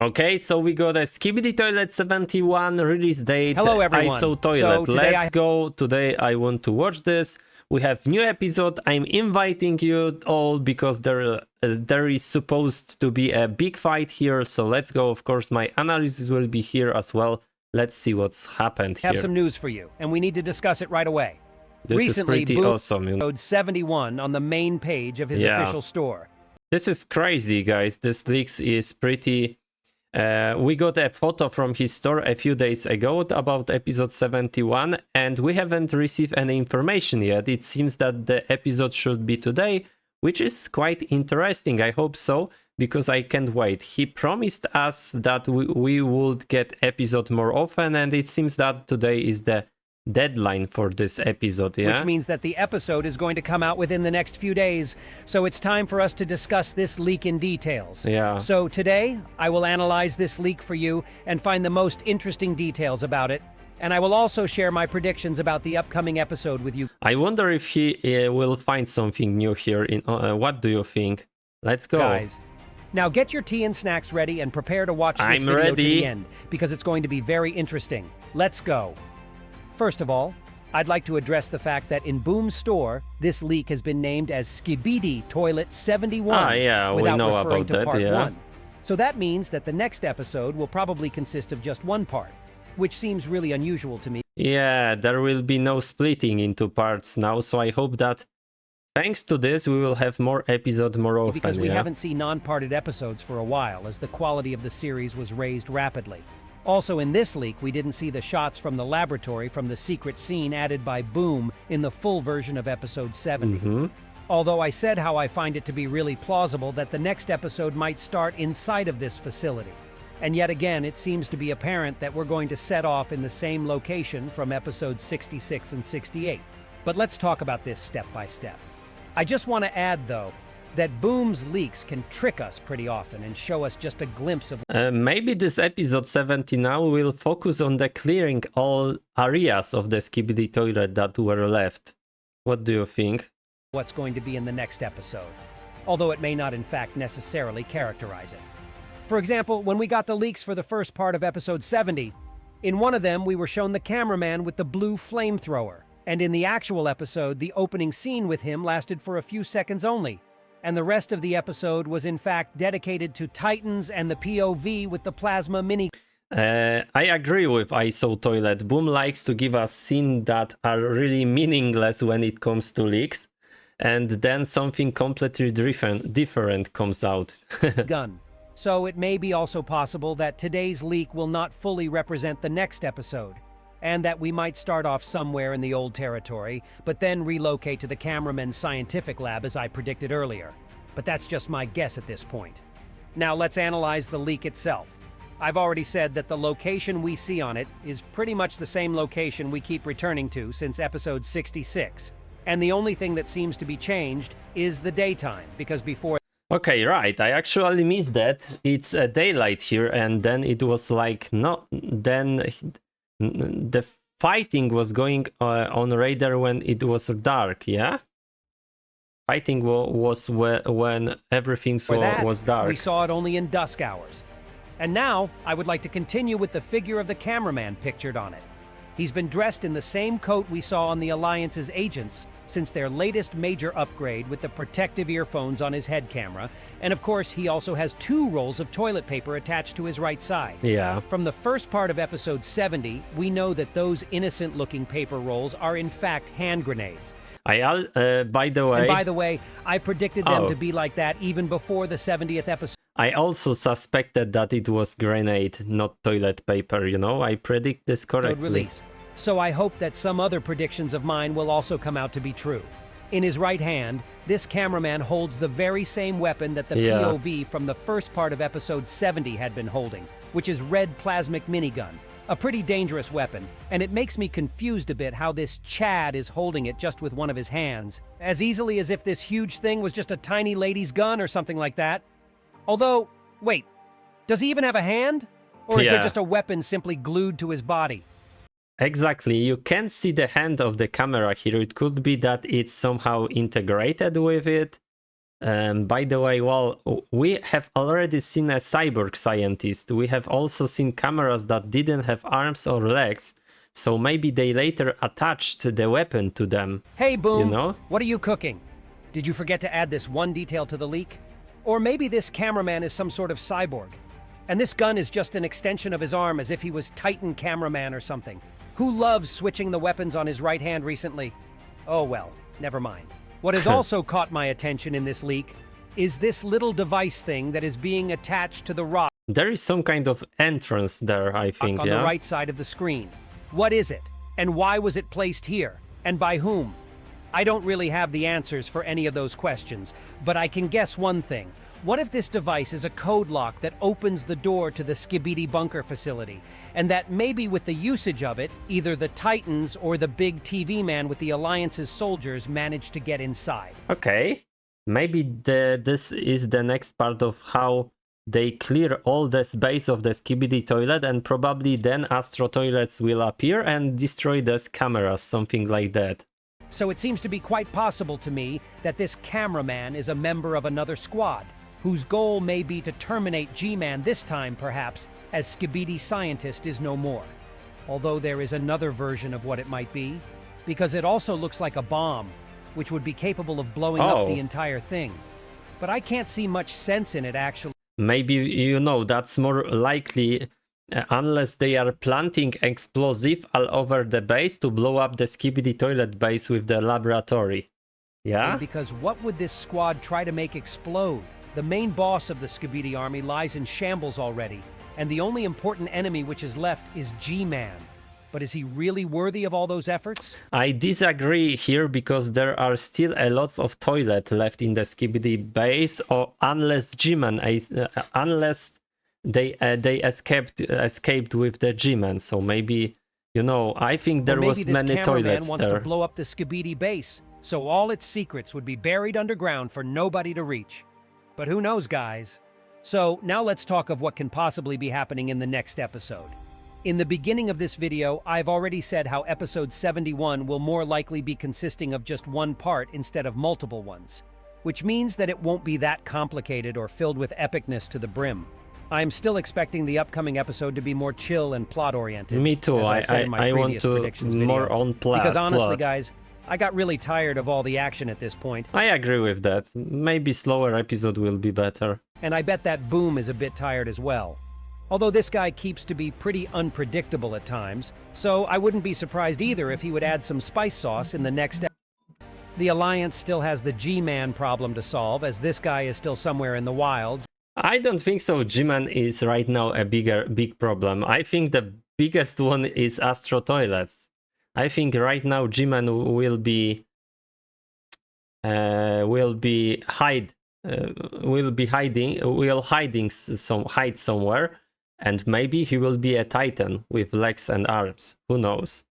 Okay, so we got a Skibidi Toilet 71 release date. Hello everyone. ISO Toilet. So Let's go. Today I want to watch this. We have new episode. I'm inviting you all because there is supposed to be a big fight here. So let's go. Of course, my analysis will be here as well. Let's see what's happened here. I have some news for you, and we need to discuss it right away. This Recently, is pretty awesome. Episode 71 on the main page of his official store. This is crazy, guys. This leaks is pretty... we got a photo from his store a few days ago about episode 71, and we haven't received any information yet. It seems that the episode should be today, which is quite interesting. I hope so, because I can't wait. He promised us that we would get episode more often, and it seems that today is the deadline for this episode, yeah? Which means that the episode is going to come out within the next few days. So it's time for us to discuss this leak in details. Yeah. So today, I will analyze this leak for you and find the most interesting details about it. And I will also share my predictions about the upcoming episode with you. I wonder if he will find something new here. What do you think? Let's go. Guys, now get your tea and snacks ready and prepare to watch this video to the end, because it's going to be very interesting. Let's go. First of all, I'd like to address the fact that in Boom's store, this leak has been named as Skibidi Toilet 71 without know referring about to that, part 1. So that means that the next episode will probably consist of just one part, which seems really unusual to me. Yeah, there will be no splitting into parts now, so I hope that thanks to this we will have more episodes more often. Because we haven't seen non-parted episodes for a while, as the quality of the series was raised rapidly. Also in this leak, we didn't see the shots from the laboratory from the secret scene added by Boom in the full version of episode 70. Although I said how I find it to be really plausible that the next episode might start inside of this facility. And yet again, it seems to be apparent that we're going to set off in the same location from episodes 66 and 68. But let's talk about this step by step. I just want to add, though, that Boom's leaks can trick us pretty often and show us just a glimpse of... maybe this episode 70 now will focus on the clearing all areas of the Skibidi Toilet that were left. What do you think? What's going to be in the next episode, although it may not in fact necessarily characterize it. For example, when we got the leaks for the first part of episode 70, in one of them we were shown the cameraman with the blue flamethrower, and in the actual episode, the opening scene with him lasted for a few seconds only. And the rest of the episode was in fact dedicated to Titans and the POV with the plasma mini. I agree with ISO Toilet. Boom likes to give us scenes that are really meaningless when it comes to leaks, and then something completely different comes out. gun. So it may be also possible that today's leak will not fully represent the next episode, and that we might start off somewhere in the old territory, but then relocate to the cameraman's scientific lab as I predicted earlier. But that's just my guess at this point. Now let's analyze the leak itself. I've already said that the location we see on it is pretty much the same location we keep returning to since episode 66. And the only thing that seems to be changed is the daytime, because before... Okay, right, I actually missed that. It's a daylight here, and then it was like, no, then... The fighting was going on radar when it was dark, yeah? Fighting was when everything was dark. We saw it only in dusk hours. And now, I would like to continue with the figure of the cameraman pictured on it. He's been dressed in the same coat we saw on the Alliance's agents since their latest major upgrade with the protective earphones on his head camera, and of course he also has 2 rolls of toilet paper attached to his right side. Yeah. From the first part of episode 70, we know that those innocent-looking paper rolls are in fact hand grenades. By the way, I predicted them to be like that even before the 70th episode. I also suspected that it was grenade, not toilet paper, you know? I predict this correctly. Release. So I hope that some other predictions of mine will also come out to be true. In his right hand, this cameraman holds the very same weapon that the POV from the first part of episode 70 had been holding, which is red plasmic minigun. A pretty dangerous weapon, and it makes me confused a bit how this Chad is holding it just with one of his hands, as easily as if this huge thing was just a tiny lady's gun or something like that. Although, wait, does he even have a hand? Or is there just a weapon simply glued to his body? Exactly, you can't see the hand of the camera here. It could be that it's somehow integrated with it. By the way, well, we have already seen a cyborg scientist. We have also seen cameras that didn't have arms or legs, so maybe they later attached the weapon to them. Hey, Boom, You know? what are you cooking? Did you forget to add this one detail to the leak? Or maybe this cameraman is some sort of cyborg, and this gun is just an extension of his arm as if he was Titan cameraman or something. Who loves switching the weapons on his right hand recently? Oh well, never mind. What has also caught my attention in this leak is this little device thing that is being attached to the rock There is some kind of entrance there, I think, on yeah? the right side of the screen. What is it? And why was it placed here? And by whom? I don't really have the answers for any of those questions, but I can guess one thing. What if this device is a code lock that opens the door to the Skibidi bunker facility, and that maybe with the usage of it, either the Titans or the big TV man with the Alliance's soldiers managed to get inside? Okay. Maybe this is the next part of how they clear all the space of the Skibidi Toilet, and probably then Astro Toilets will appear and destroy these cameras, something like that. So it seems to be quite possible to me that this cameraman is a member of another squad, whose goal may be to terminate G-Man this time, perhaps, as Skibidi Scientist is no more. Although there is another version of what it might be, because it also looks like a bomb, which would be capable of blowing up the entire thing. But I can't see much sense in it, actually. Maybe, you know, that's more likely unless they are planting explosive all over the base to blow up the Skibidi Toilet base with the laboratory. Yeah? Because what would this squad try to make explode? The main boss of the Skibidi army lies in shambles already, and the only important enemy which is left is G-Man. But is he really worthy of all those efforts? I disagree here because there are still a lots of toilet left in the Skibidi base, or unless G-Man, unless they escaped with the G-Man. So maybe, you know, I think there was many toilets wants there. to blow up the Skibidi base, so all its secrets would be buried underground for nobody to reach. But who knows, guys? So now let's talk of what can possibly be happening in the next episode. In the beginning of this video, I've already said how episode 71 will more likely be consisting of just one part instead of multiple ones, which means that it won't be that complicated or filled with epicness to the brim. I'm still expecting the upcoming episode to be more chill and plot-oriented. Me too. I want to more on plot. Because honestly, guys, I got really tired of all the action at this point. I agree with that. Maybe slower episode will be better. And I bet that Boom is a bit tired as well. Although this guy keeps to be pretty unpredictable at times, so I wouldn't be surprised either if he would add some spice sauce in the next episode. The Alliance still has the G-Man problem to solve, as this guy is still somewhere in the wilds. I don't think so. G-Man is right now a big problem. I think the biggest one is Astro Toilets. I think right now G-Man will hide somewhere, and maybe he will be a Titan with legs and arms. Who knows?